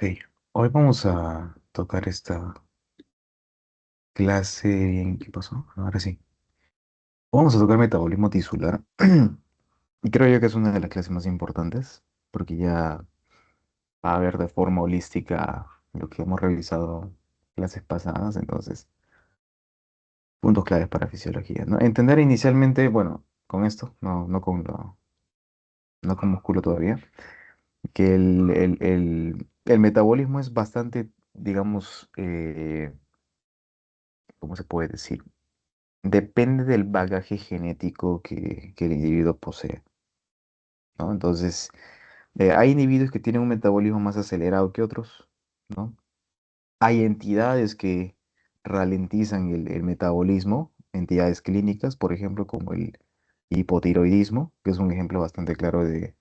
Ok, hoy vamos a tocar esta clase. ¿Qué pasó? Ahora sí. Vamos a tocar metabolismo tisular. Y creo yo que es una de las clases más importantes, porque ya va a ver de forma holística lo que hemos revisado clases pasadas. Entonces, puntos claves para fisiología, ¿no? Entender inicialmente, bueno, con esto, no con músculo todavía, que el metabolismo es bastante, digamos, ¿cómo se puede decir? Depende del bagaje genético que el individuo posee, ¿no? Entonces, hay individuos que tienen un metabolismo más acelerado que otros, ¿no? Hay entidades que ralentizan el metabolismo, entidades clínicas, por ejemplo, como el hipotiroidismo, que es un ejemplo bastante claro de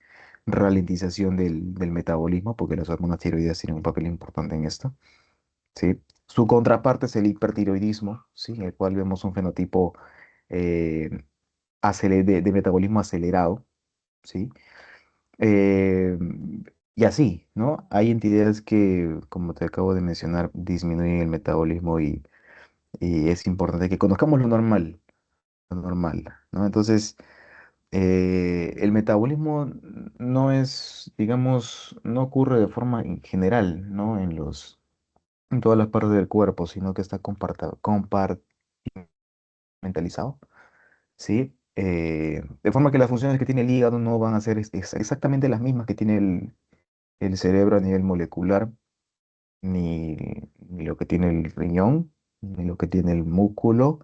ralentización del metabolismo, porque las hormonas tiroideas tienen un papel importante en esto, ¿sí? Su contraparte es el hipertiroidismo, ¿sí? En el cual vemos un fenotipo eh, de metabolismo acelerado, ¿sí? Eh, y así, ¿no? Hay entidades que, como te acabo de mencionar, disminuyen el metabolismo y es importante que conozcamos lo normal, ¿no? Entonces, el metabolismo no es, digamos, no ocurre de forma en general, ¿no? En todas las partes del cuerpo, sino que está compartimentalizado, ¿sí? De forma que las funciones que tiene el hígado no van a ser exactamente las mismas que tiene el cerebro a nivel molecular, ni lo que tiene el riñón, ni lo que tiene el músculo,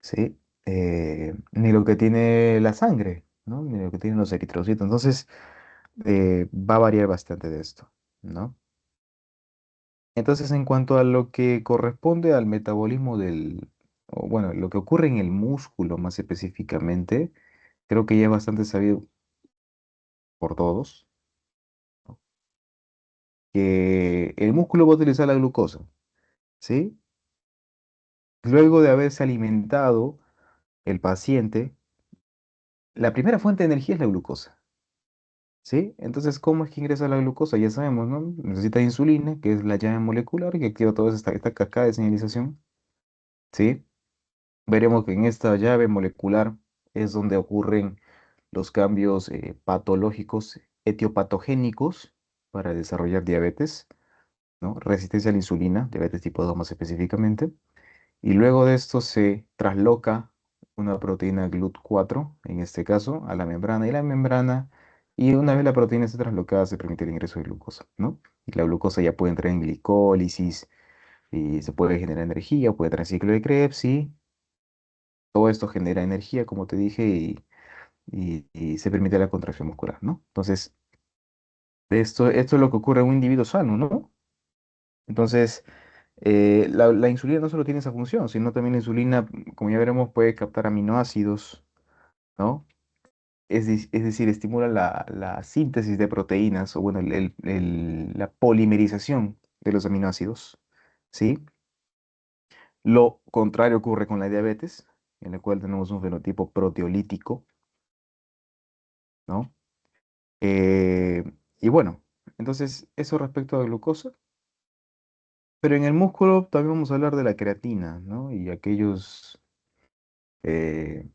¿sí? Ni lo que tiene la sangre, ¿no? Ni lo que tienen los eritrocitos. Entonces, va a variar bastante de esto, ¿no? Entonces, en cuanto a lo que corresponde al metabolismo o bueno, lo que ocurre en el músculo más específicamente, creo que ya es bastante sabido por todos, que el músculo va a utilizar la glucosa, ¿sí? Luego de haberse alimentado el paciente, la primera fuente de energía es la glucosa, ¿sí? Entonces, ¿cómo es que ingresa la glucosa? Ya sabemos, ¿no? Necesita insulina, que es la llave molecular que activa toda esta cascada de señalización, ¿sí? Veremos que en esta llave molecular es donde ocurren los cambios patológicos etiopatogénicos para desarrollar diabetes, ¿no? Resistencia a la insulina, diabetes tipo 2 más específicamente. Y luego de esto se trasloca una proteína GLUT4, en este caso, a la membrana. Y la membrana, y una vez la proteína está traslocada, se permite el ingreso de glucosa, ¿no? Y la glucosa ya puede entrar en glicólisis y se puede generar energía, puede entrar en ciclo de Krebs y todo esto genera energía, como te dije, y se permite la contracción muscular, ¿no? Entonces, esto es lo que ocurre en un individuo sano, ¿no? Entonces, la insulina no solo tiene esa función, sino también la insulina, como ya veremos, puede captar aminoácidos, ¿no? Es decir, estimula la síntesis de proteínas, o bueno, la polimerización de los aminoácidos, ¿sí? Lo contrario ocurre con la diabetes, en la cual tenemos un fenotipo proteolítico, ¿no? Eh, y bueno, entonces, eso respecto a glucosa. Pero en el músculo también vamos a hablar de la creatina, ¿no? Y aquellos, eh,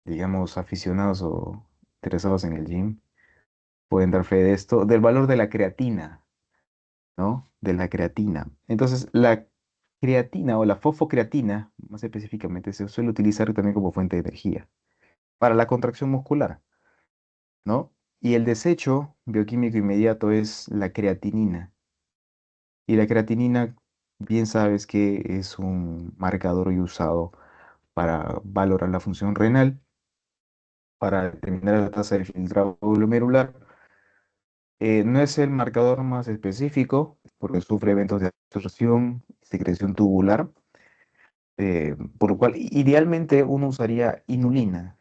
digamos, aficionados o interesados en el gym pueden dar fe de esto, del valor de la creatina, ¿no? De la creatina. Entonces, la creatina o la fosfocreatina, más específicamente, se suele utilizar también como fuente de energía para la contracción muscular, ¿no? Y el desecho bioquímico inmediato es la creatinina. Y la creatinina, bien sabes que es un marcador y usado para valorar la función renal, para determinar la tasa de filtrado glomerular. No es el marcador más específico porque sufre eventos de absorción, secreción tubular, por lo cual idealmente uno usaría inulina,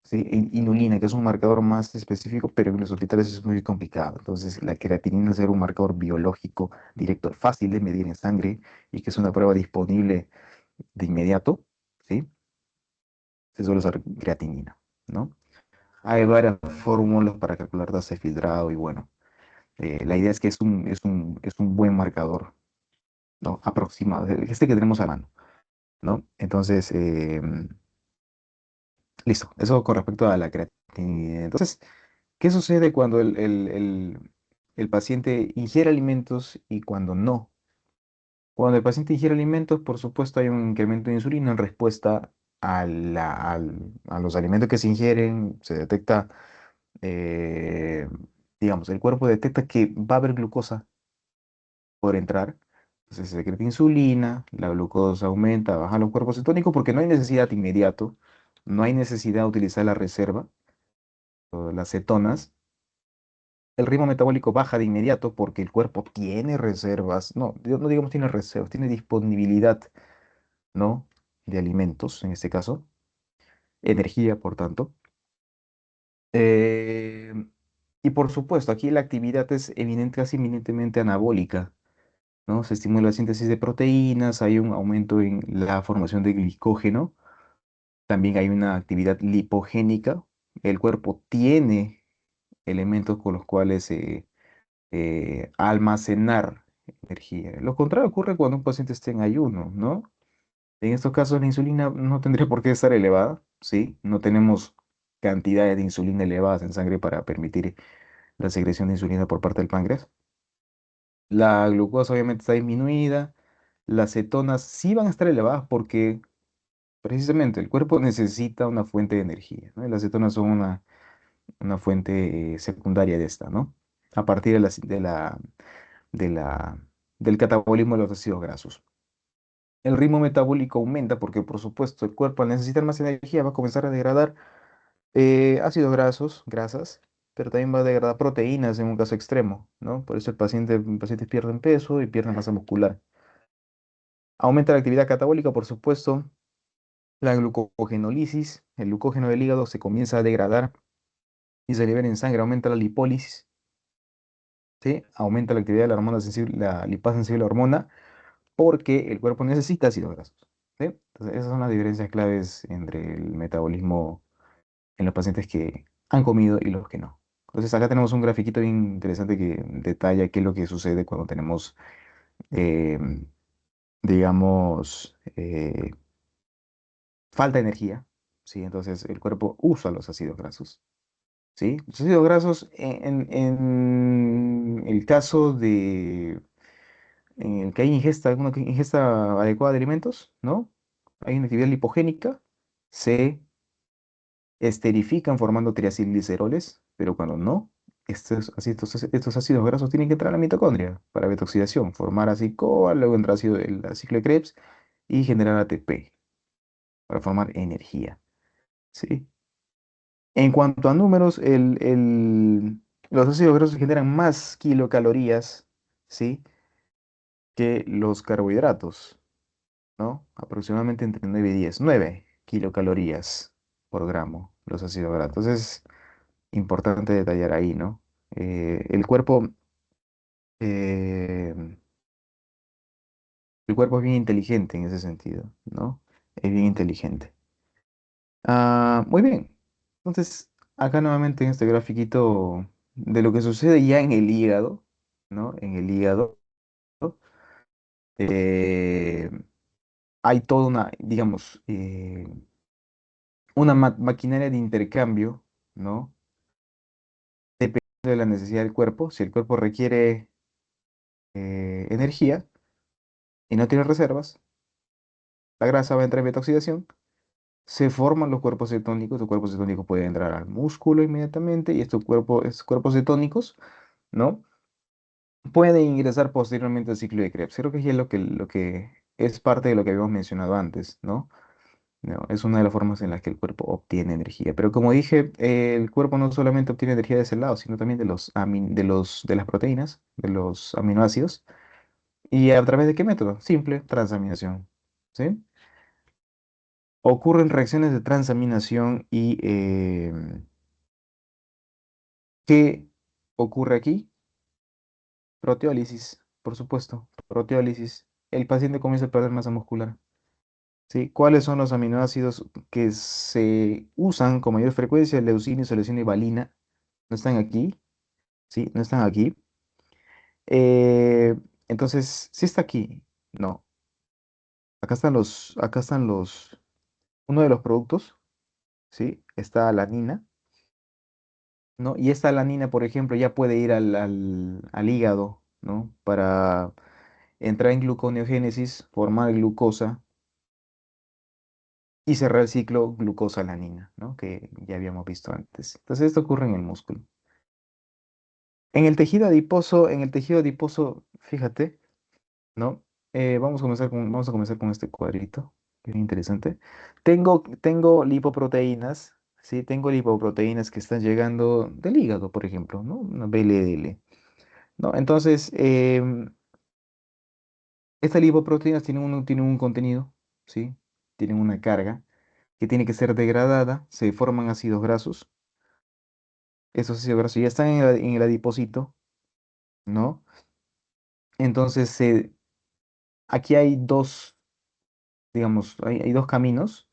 ¿sí? Inulina, que es un marcador más específico, pero en los hospitales es muy complicado. Entonces, la creatinina es un marcador biológico directo, fácil de medir en sangre y que es una prueba disponible de inmediato, ¿sí? Se suele usar creatinina, ¿no? Hay varias fórmulas para calcular tasa de filtrado y bueno. La idea es que es un buen marcador, ¿no? Aproximado, este que tenemos a mano, ¿no? Entonces, listo, eso con respecto a la creatinina. Entonces, ¿qué sucede cuando el paciente ingiere alimentos y cuando no? Cuando el paciente ingiere alimentos, por supuesto, hay un incremento de insulina en respuesta a los alimentos que se ingieren. Se detecta, eh, digamos, el cuerpo detecta que va a haber glucosa por entrar. Entonces se secreta insulina, la glucosa aumenta, bajan los cuerpos cetónicos porque no hay necesidad inmediato, no hay necesidad de utilizar la reserva, o las cetonas. El ritmo metabólico baja de inmediato porque el cuerpo tiene reservas, no, no digamos tiene reservas, tiene disponibilidad, ¿no? De alimentos, en este caso, energía, por tanto. Eh, y por supuesto, aquí la actividad es evidente, casi eminentemente anabólica, ¿no? Se estimula la síntesis de proteínas, hay un aumento en la formación de glicógeno, también hay una actividad lipogénica. El cuerpo tiene elementos con los cuales almacenar energía. Lo contrario ocurre cuando un paciente está en ayuno, ¿no? En estos casos la insulina no tendría por qué estar elevada, ¿sí? No tenemos cantidades de insulina elevadas en sangre para permitir la secreción de insulina por parte del páncreas. La glucosa obviamente está disminuida, las cetonas sí van a estar elevadas porque precisamente el cuerpo necesita una fuente de energía, ¿no? Y las cetonas son una fuente secundaria de esta, ¿no? A partir de la, del catabolismo de los ácidos grasos. El ritmo metabólico aumenta porque, por supuesto, el cuerpo al necesitar más energía va a comenzar a degradar ácidos grasos, grasas, pero también va a degradar proteínas en un caso extremo, ¿no? Por eso pacientes pierden peso y pierden masa muscular. Aumenta la actividad catabólica, por supuesto, la glucogenólisis, el glucógeno del hígado se comienza a degradar y se libera en sangre, aumenta la lipólisis, ¿sí? Aumenta la actividad de la hormona sensible, la lipasa sensible a la hormona, porque el cuerpo necesita ácidos grasos, ¿sí? Entonces, esas son las diferencias claves entre el metabolismo en los pacientes que han comido y los que no. Entonces, acá tenemos un grafiquito bien interesante que detalla qué es lo que sucede cuando tenemos, eh, digamos, falta de energía, ¿sí? Entonces, el cuerpo usa los ácidos grasos. ¿Sí? Los ácidos grasos, en el caso en el que hay ingesta, alguna ingesta adecuada de alimentos, ¿no? Hay una actividad lipogénica, se esterifican formando triacilgliceroles, pero cuando no, estos ácidos grasos tienen que entrar a la mitocondria para betoxidación, formar así CoA, luego entra el ciclo de Krebs y generar ATP para formar energía, ¿sí? En cuanto a números, los ácidos grasos generan más kilocalorías, ¿sí? Que los carbohidratos, ¿no? Aproximadamente entre 9 y 10. 9 kilocalorías por gramo los ácidos grasos. Es importante detallar ahí, ¿no? El eh, el cuerpo es bien inteligente en ese sentido, ¿no? Es bien inteligente. Muy bien. Entonces, acá nuevamente en este grafiquito de lo que sucede ya en el hígado, ¿no? En el hígado, eh, hay toda una, digamos, una maquinaria de intercambio, ¿no? Dependiendo de la necesidad del cuerpo. Si el cuerpo requiere energía y no tiene reservas, la grasa va a entrar en beta-oxidación, se forman los cuerpos cetónicos pueden entrar al músculo inmediatamente y estos cuerpos cetónicos, ¿no? Pueden ingresar posteriormente al ciclo de Krebs. Creo que ya es lo que es parte de lo que habíamos mencionado antes, ¿no? No, es una de las formas en las que el cuerpo obtiene energía. Pero como dije, el cuerpo no solamente obtiene energía de ese lado, sino también de las proteínas, de los aminoácidos. ¿Y a través de qué método? Simple, transaminación. ¿Sí? Ocurren reacciones de transaminación y ¿qué ocurre aquí? Proteólisis, por supuesto. Proteólisis. El paciente comienza a perder masa muscular. ¿Sí? ¿Cuáles son los aminoácidos que se usan con mayor frecuencia? Leucina, isoleucina y valina. No están aquí, ¿sí? No están aquí. Eh, entonces, sí está aquí. No, uno de los productos, ¿sí? Está alanina, ¿no? Y esta alanina, por ejemplo, ya puede ir al hígado, ¿no? Para entrar en gluconeogénesis, formar glucosa y cerrar el ciclo glucosa-alanina, ¿no? Que ya habíamos visto antes. Entonces, esto ocurre en el músculo. En el tejido adiposo, fíjate, ¿no? Vamos a comenzar con este cuadrito, que es interesante. Tengo lipoproteínas, ¿sí? Tengo lipoproteínas que están llegando del hígado, por ejemplo, ¿no? Una VLDL, ¿no? Entonces, estas lipoproteínas tienen un contenido, ¿sí? Tienen una carga que tiene que ser degradada, se forman ácidos grasos. Esos ácidos grasos ya están en el adipocito, ¿no? Entonces, aquí hay dos, digamos, hay dos caminos.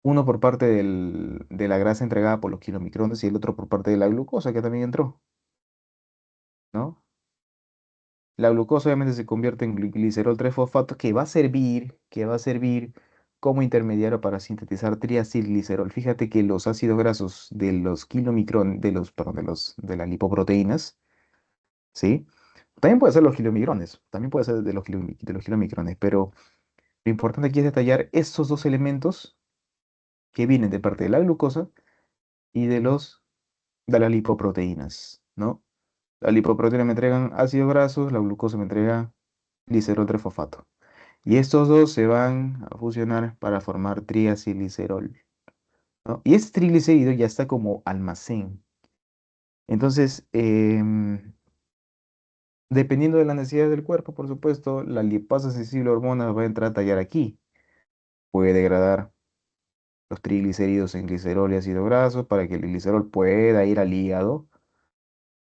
Uno por parte de la grasa entregada por los kilomicrones y el otro por parte de la glucosa que también entró, ¿no? La glucosa obviamente se convierte en glicerol 3-fosfato que va a servir como intermediario para sintetizar triacilglicerol. Fíjate que los ácidos grasos de los kilomicrones, perdón, de las lipoproteínas, ¿sí? También puede ser los kilomicrones, también puede ser de los kilomicrones, pero lo importante aquí es detallar estos dos elementos que vienen de parte de la glucosa y de las lipoproteínas, ¿no? La lipoproteína me entregan ácidos grasos, la glucosa me entrega glicerol 3-fosfato. Y estos dos se van a fusionar para formar triacilglicerol, ¿no? Y este triglicérido ya está como almacén. Entonces, dependiendo de la necesidad del cuerpo, por supuesto, la lipasa sensible hormona va a entrar a tallar aquí. Puede degradar los triglicéridos en glicerol y ácido graso para que el glicerol pueda ir al hígado,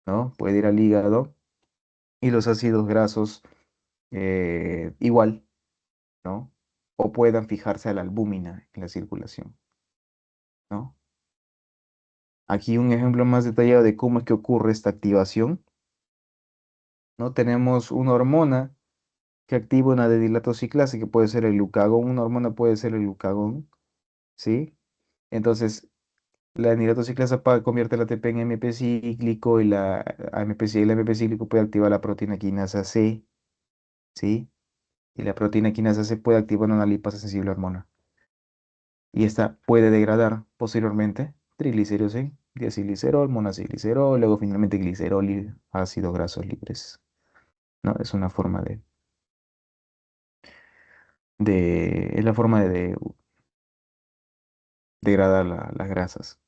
¿no? Puede ir al hígado y los ácidos grasos igual, ¿no? O puedan fijarse a la albúmina en la circulación, ¿no? Aquí un ejemplo más detallado de cómo es que ocurre esta activación, ¿no? Tenemos una hormona que activa una desdilatociclasa que puede ser el glucagón, una hormona puede ser el glucagón, ¿sí? Entonces, la desdilatociclasa convierte el ATP en AMP cíclico y el AMP cíclico puede activar la proteína quinasa C, ¿sí? Y la proteína quinasa C puede activar una lipasa sensible hormona. Y esta puede degradar posteriormente triglicéridos en diacilglicerol, monacilglicerol, luego finalmente glicerol y ácidos grasos libres, ¿no? Es una forma es la forma de degradar las grasas,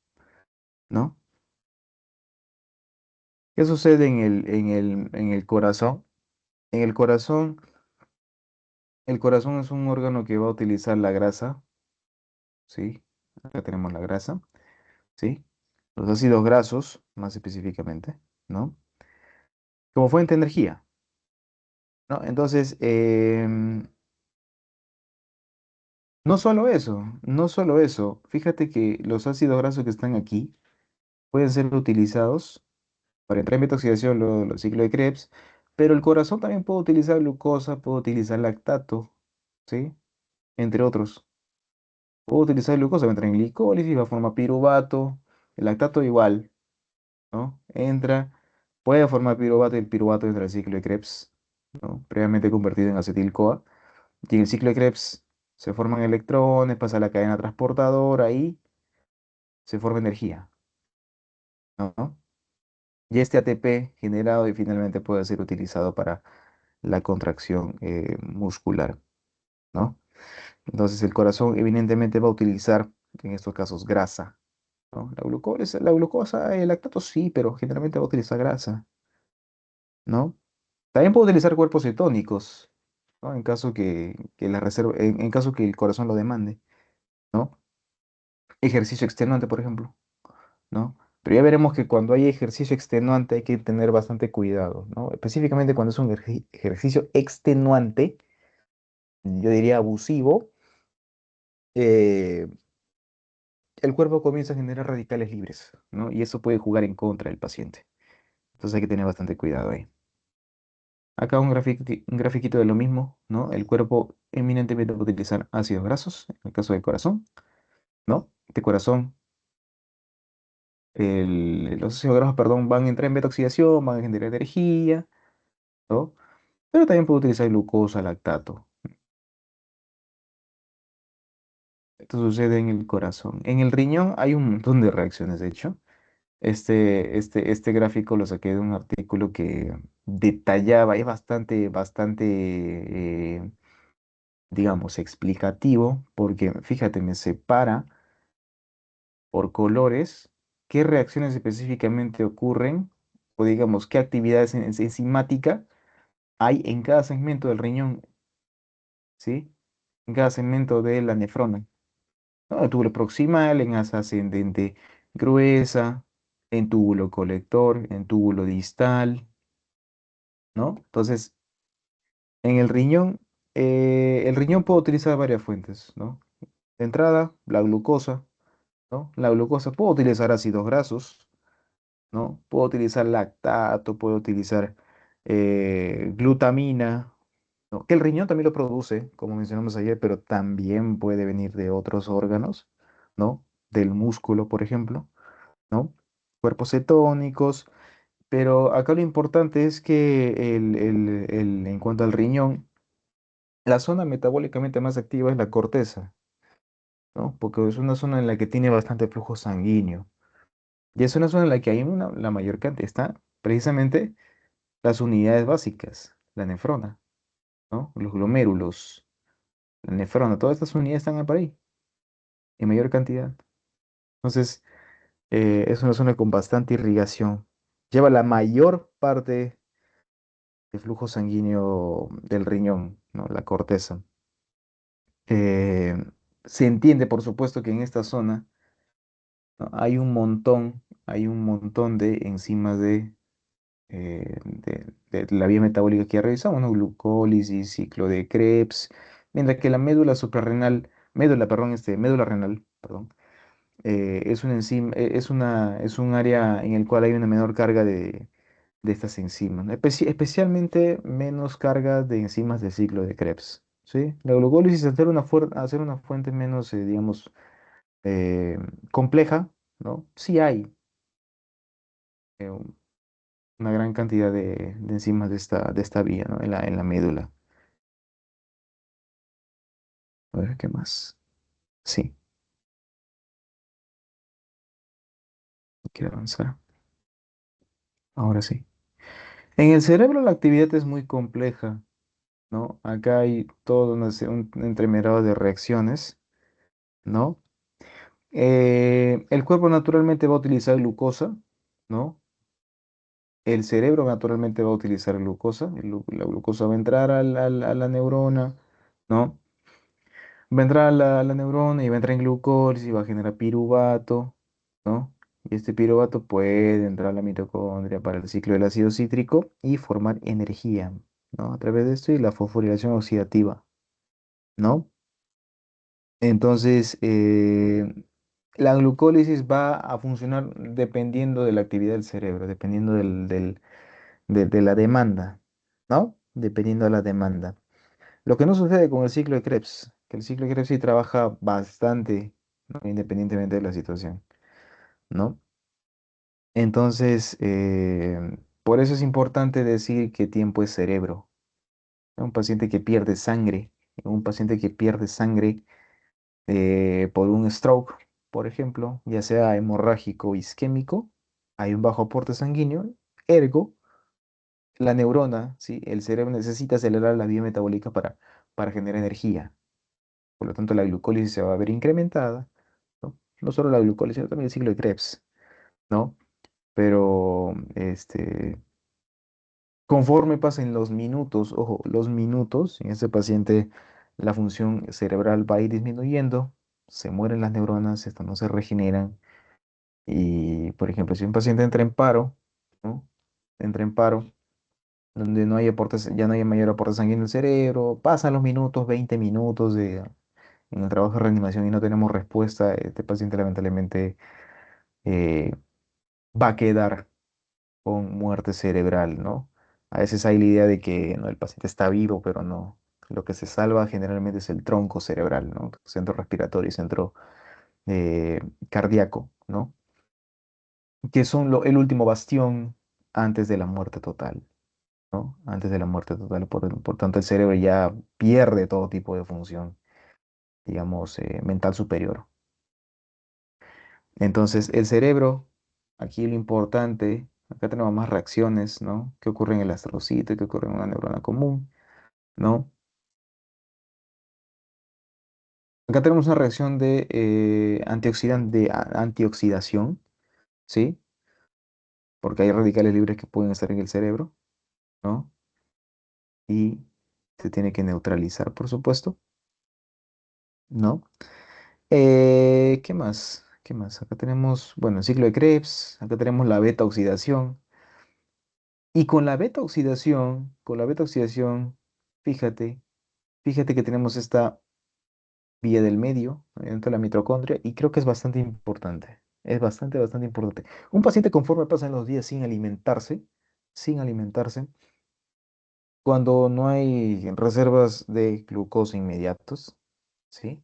¿no? ¿Qué sucede en el corazón? En el corazón es un órgano que va a utilizar la grasa, ¿sí? Acá tenemos la grasa, ¿sí? Los ácidos grasos, más específicamente, ¿no? Como fuente de energía, ¿no? Entonces, no solo eso. Fíjate que los ácidos grasos que están aquí pueden ser utilizados para entrar en beta-oxidación, los ciclos de Krebs, pero el corazón también puede utilizar glucosa, puede utilizar lactato, ¿sí? Entre otros. Puede utilizar glucosa, va a entrar en glicólisis, va a formar piruvato, el lactato igual, ¿no? Puede formar piruvato y el piruvato entra al ciclo de Krebs, ¿no? Previamente convertido en acetil-CoA. Y en el ciclo de Krebs se forman electrones, pasa a la cadena transportadora y se forma energía, ¿no? Y este ATP generado y finalmente puede ser utilizado para la contracción muscular, ¿no? Entonces el corazón evidentemente va a utilizar en estos casos grasa, ¿no? La glucosa, el lactato sí, pero generalmente va a utilizar grasa, ¿no? También puede utilizar cuerpos cetónicos, ¿no? En caso que el corazón lo demande, ¿no? Ejercicio extenuante, por ejemplo, ¿no? Pero ya veremos que cuando hay ejercicio extenuante hay que tener bastante cuidado, ¿no? Específicamente cuando es un ejercicio extenuante, yo diría abusivo, eh, el cuerpo comienza a generar radicales libres, ¿no? Y eso puede jugar en contra del paciente. Entonces hay que tener bastante cuidado ahí. Acá un grafiquito de lo mismo, ¿no? El cuerpo eminentemente va a utilizar ácidos grasos, en el caso del corazón, ¿no? Este corazón, los ácidos grasos, perdón, van a entrar en beta-oxidación, van a generar energía, ¿no? Pero también puede utilizar glucosa, lactato. Esto sucede en el corazón. En el riñón hay un montón de reacciones, de hecho. Este gráfico lo saqué de un artículo que detallaba, es bastante, digamos, explicativo, porque fíjate, me separa por colores qué reacciones específicamente ocurren, o digamos, qué actividades enzimática hay en cada segmento del riñón, ¿sí? En cada segmento de la nefrona. ¿No? El túbulo proximal, en asa ascendente gruesa, en túbulo colector, en túbulo distal, ¿no? Entonces, en el riñón puede utilizar varias fuentes, ¿no? De entrada, la glucosa, ¿no? La glucosa puede utilizar ácidos grasos, ¿no? Puede utilizar lactato, puede utilizar glutamina, ¿no? Que el riñón también lo produce, como mencionamos ayer, pero también puede venir de otros órganos, ¿no? Del músculo, por ejemplo, ¿no? Cuerpos cetónicos, pero acá lo importante es que en cuanto al riñón, la zona metabólicamente más activa es la corteza, ¿no? Porque es una zona en la que tiene bastante flujo sanguíneo. Y es una zona en la que hay la mayor cantidad, está precisamente las unidades básicas, la nefrona, ¿no? Los glomérulos, la nefrona, todas estas unidades están por ahí, en mayor cantidad. Entonces, es una zona con bastante irrigación. Lleva la mayor parte del flujo sanguíneo del riñón, ¿no? La corteza. Eh, Se entiende, por supuesto, que en esta zona, ¿no? Hay un montón de enzimas de la vía metabólica que ya revisamos, ¿no? Glucólisis, ciclo de Krebs, mientras que la médula suprarrenal, médula renal, perdón, es una enzima, es un área en el cual hay una menor carga de estas enzimas, ¿no? Especialmente menos carga de enzimas del ciclo de Krebs, ¿sí? La glucólisis, hacer una fuente menos, digamos, eh, compleja, ¿no? Sí hay eh, una gran cantidad de enzimas de esta vía, ¿no? En la médula. A ver, ¿qué más? Sí, quiero avanzar. Ahora sí. En el cerebro la actividad es muy compleja, ¿no? Acá hay todo un entremerado de reacciones, ¿no? El cuerpo naturalmente va a utilizar glucosa, ¿no? El cerebro naturalmente va a utilizar glucosa. La glucosa va a entrar a la neurona, ¿no? Va a entrar a la neurona y va a entrar en glucólisis y va a generar piruvato, ¿no? Y este piruvato puede entrar a la mitocondria para el ciclo del ácido cítrico y formar energía, ¿no? A través de esto y la fosforilación oxidativa, ¿no? Entonces, la glucólisis va a funcionar dependiendo de la actividad del cerebro, dependiendo de la demanda, ¿no? Dependiendo de la demanda. Lo que no sucede con el ciclo de Krebs, que el ciclo de Krebs sí trabaja bastante, ¿no? Independientemente de la situación, ¿no? Entonces, por eso es importante decir qué tiempo es cerebro. Un paciente que pierde sangre, un paciente que pierde sangre por un stroke, por ejemplo, ya sea hemorrágico o isquémico, hay un bajo aporte sanguíneo, ergo, la neurona, ¿sí? El cerebro necesita acelerar la vía metabólica para generar energía. Por lo tanto, la glucólisis se va a ver incrementada, ¿no? No solo la glucólisis, sino también el ciclo de Krebs, ¿no? Pero, conforme pasen los minutos, ojo, los minutos, en este paciente la función cerebral va a ir disminuyendo, se mueren las neuronas, estas no se regeneran. Y, por ejemplo, si un paciente entra en paro, ¿no? Entra en paro, donde no hay aportes, ya no hay mayor aporte sanguíneo al cerebro, pasan los minutos, 20 minutos en el trabajo de reanimación y no tenemos respuesta, este paciente lamentablemente eh, va a quedar con muerte cerebral, ¿no? A veces hay la idea de que no, el paciente está vivo, pero no. Lo que se salva generalmente es el tronco cerebral, ¿no? Centro respiratorio y centro eh, cardíaco, ¿no? Que son el último bastión antes de la muerte total, ¿no? Antes de la muerte total. Por tanto, el cerebro ya pierde todo tipo de función, digamos, mental superior. Entonces, el cerebro, aquí lo importante, acá tenemos más reacciones, ¿no? ¿Qué ocurre en el astrocito? ¿Qué ocurre en una neurona común? ¿No? Acá tenemos una reacción de, antioxidación, ¿sí? Porque hay radicales libres que pueden estar en el cerebro, ¿no? Y se tiene que neutralizar, por supuesto, ¿no? ¿Qué más? ¿Qué más? Acá tenemos, bueno, el ciclo de Krebs, acá tenemos la beta oxidación. Y con la beta oxidación, fíjate, fíjate que tenemos esta vía del medio, dentro de la mitocondria, y creo que es bastante importante. Es bastante, bastante importante. Un paciente conforme pasan los días sin alimentarse, cuando no hay reservas de glucosa inmediatos, ¿sí?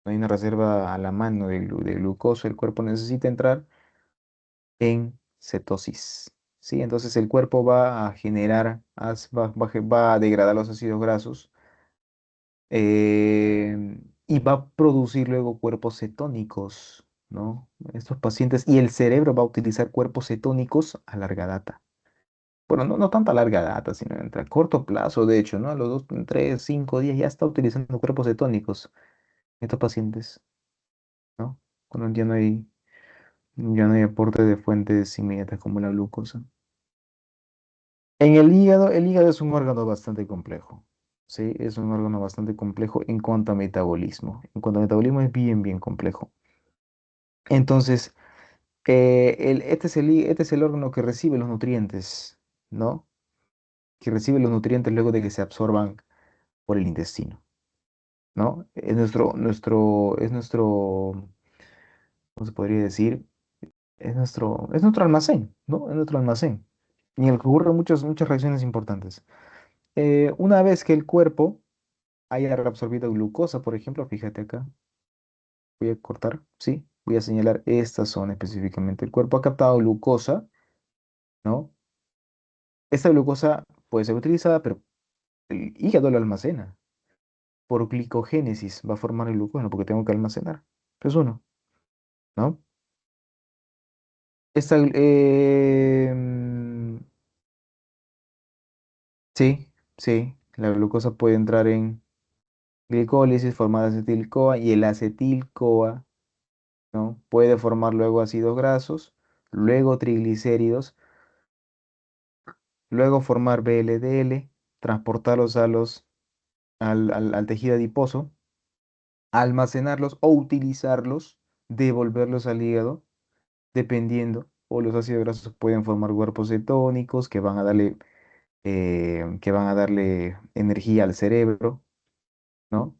No hay una reserva a la mano de glucosa, el cuerpo necesita entrar en cetosis, ¿sí? Entonces el cuerpo va a generar, va a degradar los ácidos grasos y va a producir luego cuerpos cetónicos, ¿no? Estos pacientes, y el cerebro va a utilizar cuerpos cetónicos a larga data. Bueno, no tanta larga data, sino entre a corto plazo, de hecho, ¿no? A los 2, 3, 5 días ya está utilizando cuerpos cetónicos estos pacientes, ¿no? Cuando ya no hay aporte de fuentes inmediatas como la glucosa. En el hígado es un órgano bastante complejo, ¿sí? Es un órgano bastante complejo en cuanto a metabolismo. En cuanto a metabolismo es bien, bien complejo. Entonces, este es el órgano que recibe los nutrientes, ¿no? Que recibe los nutrientes luego de que se absorban por el intestino, ¿no? ¿Cómo se podría decir? Es nuestro almacén, ¿no? Es nuestro almacén. Y en el que ocurren muchas reacciones importantes. Una vez que el cuerpo haya reabsorbido glucosa, por ejemplo, fíjate acá, voy a cortar, ¿sí? Voy a señalar esta zona específicamente. El cuerpo ha captado glucosa, ¿no? Esta glucosa puede ser utilizada, pero el hígado la almacena. Por glicogénesis va a formar el glucógeno porque tengo que almacenar. Es uno, ¿no? Esta, sí, sí, la glucosa puede entrar en glicólisis, formar acetil-CoA y el acetil-CoA, ¿no? Puede formar luego ácidos grasos, luego triglicéridos, luego formar VLDL, transportarlos al tejido adiposo, almacenarlos o utilizarlos, devolverlos al hígado, dependiendo, o los ácidos grasos pueden formar cuerpos cetónicos que van a darle energía al cerebro, ¿no?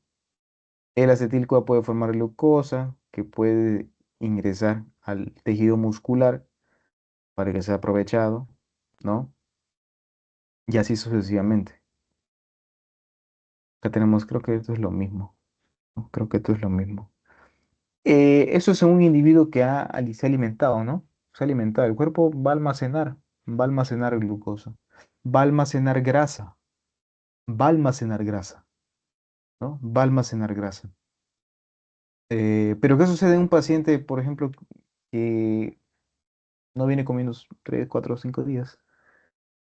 El acetil-CoA puede formar glucosa, que puede ingresar al tejido muscular para que sea aprovechado, ¿no? Y así sucesivamente. Acá tenemos, creo que esto es lo mismo, ¿no? Creo que esto es lo mismo. Eso es en un individuo que se ha alimentado, ¿no? Se ha alimentado. El cuerpo va a almacenar glucosa, va a almacenar grasa, va a almacenar grasa, ¿no? Va a almacenar grasa. Pero ¿qué sucede en un paciente, por ejemplo, que no viene comiendo 3, 4, 5 días?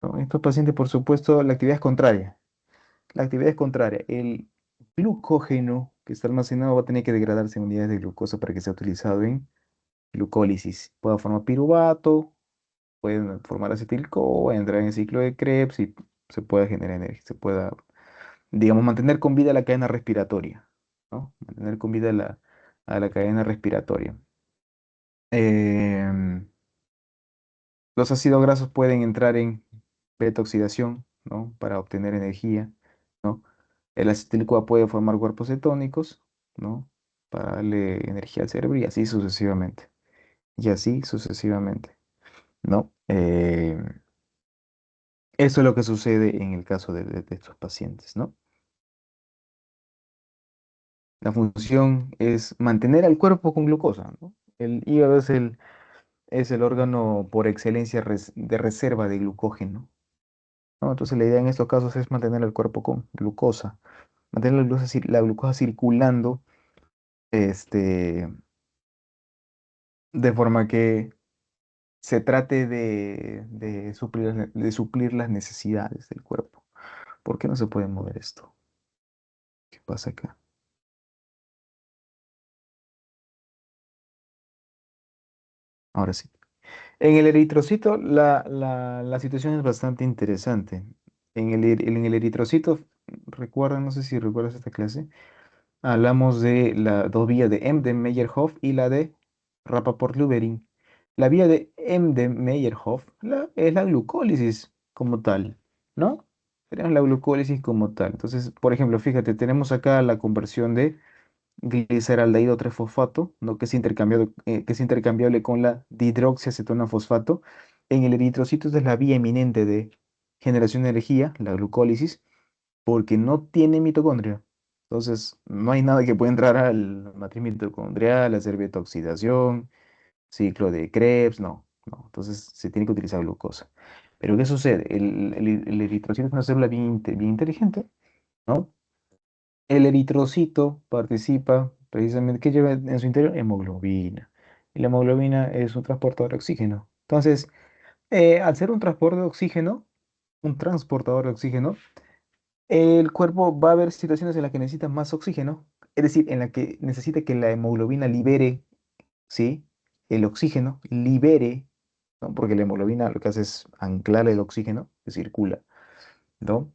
¿No? Estos pacientes, por supuesto, la actividad es contraria. La actividad es contraria. El glucógeno que está almacenado va a tener que degradarse en unidades de glucosa para que sea utilizado en glucólisis. Puede formar piruvato, puede formar acetil-CoA, entrar en el ciclo de Krebs y se pueda generar energía, se pueda, digamos, mantener con vida la cadena respiratoria, ¿no? Mantener con vida a la cadena respiratoria. Em, los ácidos grasos pueden entrar en beta-oxidación, ¿no? Para obtener energía, ¿no? El acetil-CoA puede formar cuerpos cetónicos, ¿no? Para darle energía al cerebro y así sucesivamente. Y así sucesivamente, ¿no? Eso es lo que sucede en el caso de estos pacientes, ¿no? La función es mantener al cuerpo con glucosa, ¿no? El hígado es el órgano por excelencia de reserva de glucógeno, ¿no? Entonces la idea en estos casos es mantener el cuerpo con glucosa, mantener la glucosa circulando, este, de forma que se trate de suplir las necesidades del cuerpo. ¿Por qué no se puede mover esto? ¿Qué pasa acá? Ahora sí. En el eritrocito la situación es bastante interesante. En el eritrocito, recuerda, no sé si recuerdas esta clase, hablamos de las dos vías de Embden-Meyerhof y la de Rappaport-Lubering. La vía de Embden-Meyerhof es la glucólisis como tal, ¿no? Tenemos la glucólisis como tal. Entonces, por ejemplo, fíjate, tenemos acá la conversión de gliceraldehído 3-fosfato, ¿no? Que es intercambiable con la dihidroxiacetona fosfato. En el eritrocito esta es la vía eminente de generación de energía, la glucólisis, porque no tiene mitocondria. Entonces, no hay nada que pueda entrar al matriz mitocondrial, hacer beta-oxidación, ciclo de Krebs, no, no. Entonces, se tiene que utilizar glucosa. Pero, ¿qué sucede? El eritrocito es una célula bien inteligente, ¿no? El eritrocito participa precisamente, ¿qué lleva en su interior? Hemoglobina. Y la hemoglobina es un transportador de oxígeno. Entonces, al ser un transportador de oxígeno, el cuerpo va a haber situaciones en las que necesita más oxígeno, es decir, en la que necesita que la hemoglobina libere, ¿sí? El oxígeno, libere, ¿no? Porque la hemoglobina lo que hace es anclar el oxígeno que circula, ¿no?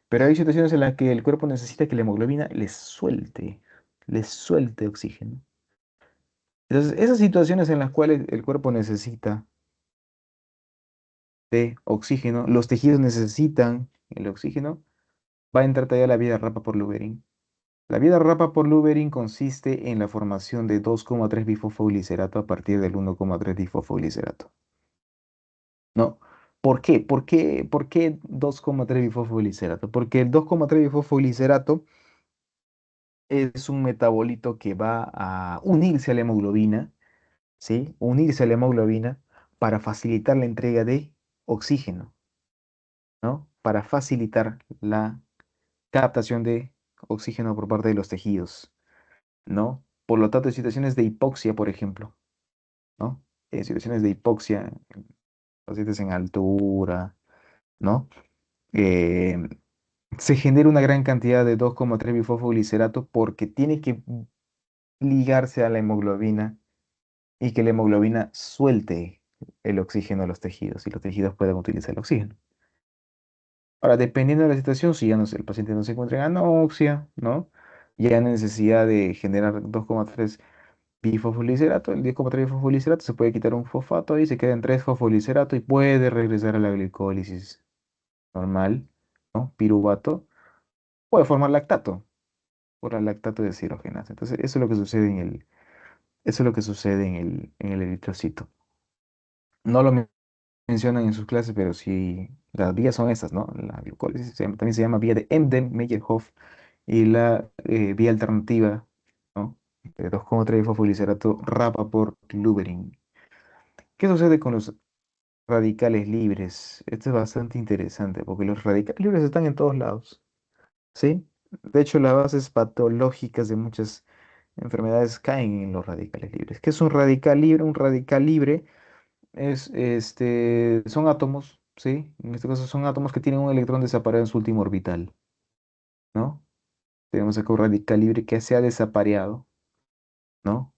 Pero hay situaciones en las que el cuerpo necesita que la hemoglobina le suelte oxígeno. Entonces, esas situaciones en las cuales el cuerpo necesita de oxígeno, los tejidos necesitan el oxígeno, va a entrar todavía la vía rapa por Luberin. La vía rapa por Luberin consiste en la formación de 2,3 bifosfoglicerato a partir del 1,3 difosfoglicerato. ¿No? ¿Por qué? ¿Por qué 2,3 bifosfoglicerato? Porque el 2,3 bifosfoglicerato es un metabolito que va a unirse a la hemoglobina, ¿sí? Unirse a la hemoglobina para facilitar la entrega de oxígeno, ¿no? Para facilitar la captación de oxígeno por parte de los tejidos, ¿no? Por lo tanto, en situaciones de hipoxia, por ejemplo, ¿no? En situaciones de hipoxia, pacientes en altura, ¿no? Eh, Se genera una gran cantidad de 2,3 bifosfoglicerato porque tiene que ligarse a la hemoglobina y que la hemoglobina suelte el oxígeno a los tejidos y los tejidos puedan utilizar el oxígeno. Ahora, dependiendo de la situación, si ya no sé, el paciente no se encuentra en anoxia, ¿no? Ya hay necesidad de generar 2,3 bifosfoliserato, el 10,3 bifosfoliserato se puede quitar un fosfato y se queda en 3 fosfoliserato y puede regresar a la glicólisis normal, ¿no? Piruvato, puede formar lactato por el lactato de deshidrogenasa. Entonces, eso es lo que sucede eso es lo que sucede en el eritrocito. No lo mencionan en sus clases, pero sí, las vías son estas, ¿no? La glucólisis también se llama vía de Embden-Meyerhof y la vía alternativa, ¿no? De 2,3-fosfoglicerate rapa por Luberin. ¿Qué sucede con los radicales libres? Esto es bastante interesante porque los radicales libres están en todos lados, ¿sí? De hecho, las bases patológicas de muchas enfermedades caen en los radicales libres. ¿Qué es un radical libre? Un radical libre son átomos, ¿sí? En este caso son átomos que tienen un electrón desapareado en su último orbital, ¿no? Tenemos acá un radical libre que se ha desapareado, ¿no?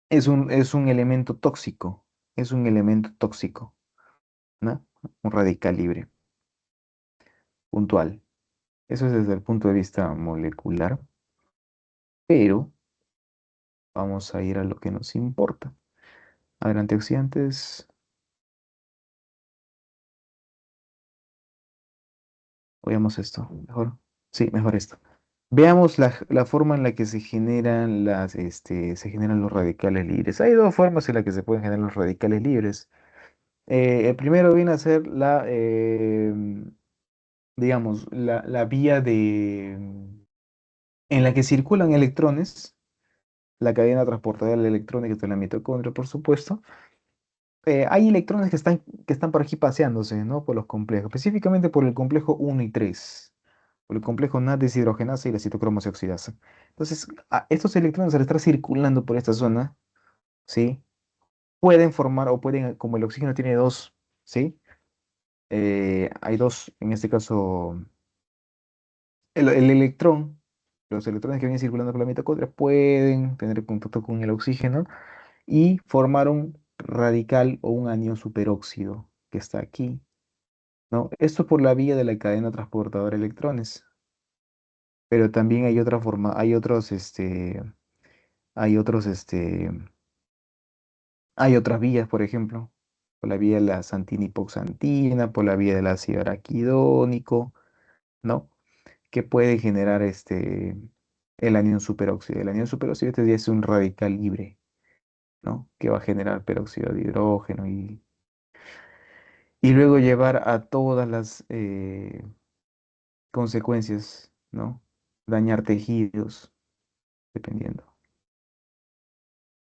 Es un elemento tóxico, es un elemento tóxico, ¿no? Un radical libre, puntual. Eso es desde el punto de vista molecular, pero vamos a ir a lo que nos importa. A ver, antioxidantes, veamos esto, mejor. Sí, mejor esto. Veamos la forma en la que se generan se generan los radicales libres. Hay dos formas en las que se pueden generar los radicales libres. El primero viene a ser digamos, la vía en la que circulan electrones, la cadena transportadora de electrones que está en la mitocondria, por supuesto. Hay electrones que están por aquí paseándose, ¿no? Por los complejos, específicamente por el complejo uno y 3, por el complejo NAD deshidrogenasa y la citocromo oxidasa. Entonces, estos electrones al estar circulando por esta zona, ¿sí? Pueden formar o pueden, como el oxígeno tiene dos, ¿sí? Hay dos, en este caso, el electrón, los electrones que vienen circulando por la mitocondria pueden tener contacto con el oxígeno y formar un radical o un anión superóxido que está aquí, ¿no? Esto por la vía de la cadena transportadora de electrones. Pero también hay otra forma, hay otras vías, por ejemplo, por la vía de la santina hipoxantina, por la vía del ácido araquidónico, ¿no? Que puede generar el anión superóxido. El anión superóxido este ya es un radical libre, ¿no? Que va a generar peróxido de hidrógeno y luego llevar a todas las consecuencias, ¿no? Dañar tejidos, dependiendo.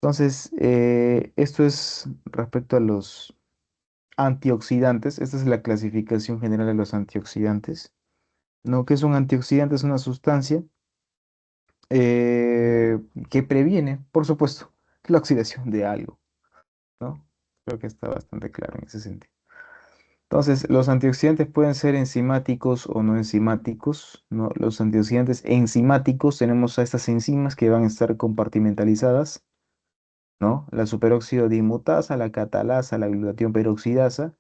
Entonces, esto es respecto a los antioxidantes. Esta es la clasificación general de los antioxidantes. ¿No? ¿Qué es un antioxidante? Es una sustancia eh, que previene, por supuesto, la oxidación de algo, ¿no? Creo que está bastante claro en ese sentido. Entonces, los antioxidantes pueden ser enzimáticos o no enzimáticos, ¿no? Los antioxidantes enzimáticos tenemos a estas enzimas que van a estar compartimentalizadas, ¿no? La superóxido dismutasa, la catalasa, la glutatión peroxidasa.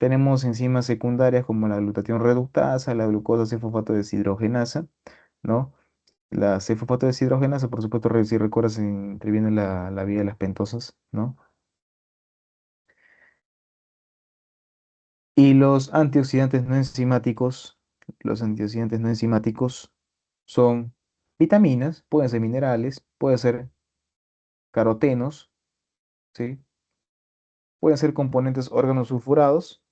Tenemos enzimas secundarias como la glutatión reductasa, la glucosa cefosfato deshidrogenasa, ¿no? La cefosfato deshidrogenasa, por supuesto, si recuerdas, interviene la vía de las pentosas, ¿no? Y los antioxidantes no enzimáticos son vitaminas, pueden ser minerales, pueden ser carotenos, ¿sí? Pueden ser componentes órganosulfurados,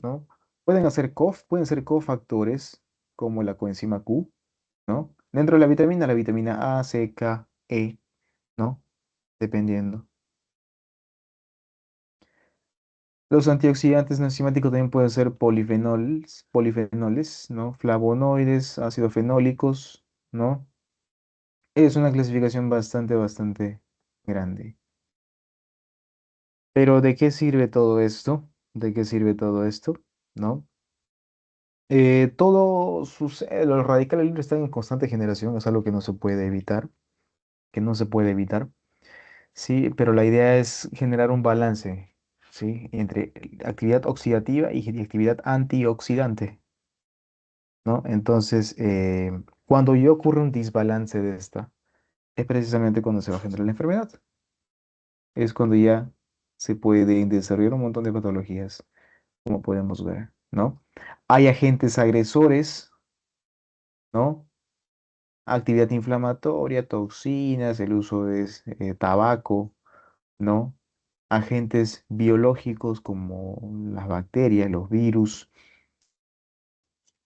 ¿no? Pueden ser cofactores como la coenzima Q, ¿no? Dentro de la vitamina A, C, K, E, ¿no? Dependiendo. Los antioxidantes no enzimáticos también pueden ser polifenoles, ¿no? Flavonoides, ácidos fenólicos, ¿no? Es una clasificación bastante grande. Pero ¿de qué sirve todo esto? ¿De qué sirve todo esto? ¿No? Los radicales libres están en constante generación, es algo que no se puede evitar, que no se puede evitar, sí, pero la idea es generar un balance, sí, entre actividad oxidativa y actividad antioxidante, ¿no? Entonces, cuando ya ocurre un desbalance de esta, es precisamente cuando se va a generar la enfermedad, es cuando ya se puede desarrollar un montón de patologías, como podemos ver, ¿no? Hay agentes agresores, ¿no? Actividad inflamatoria, toxinas, el uso de tabaco, ¿no? Agentes biológicos como las bacterias, los virus,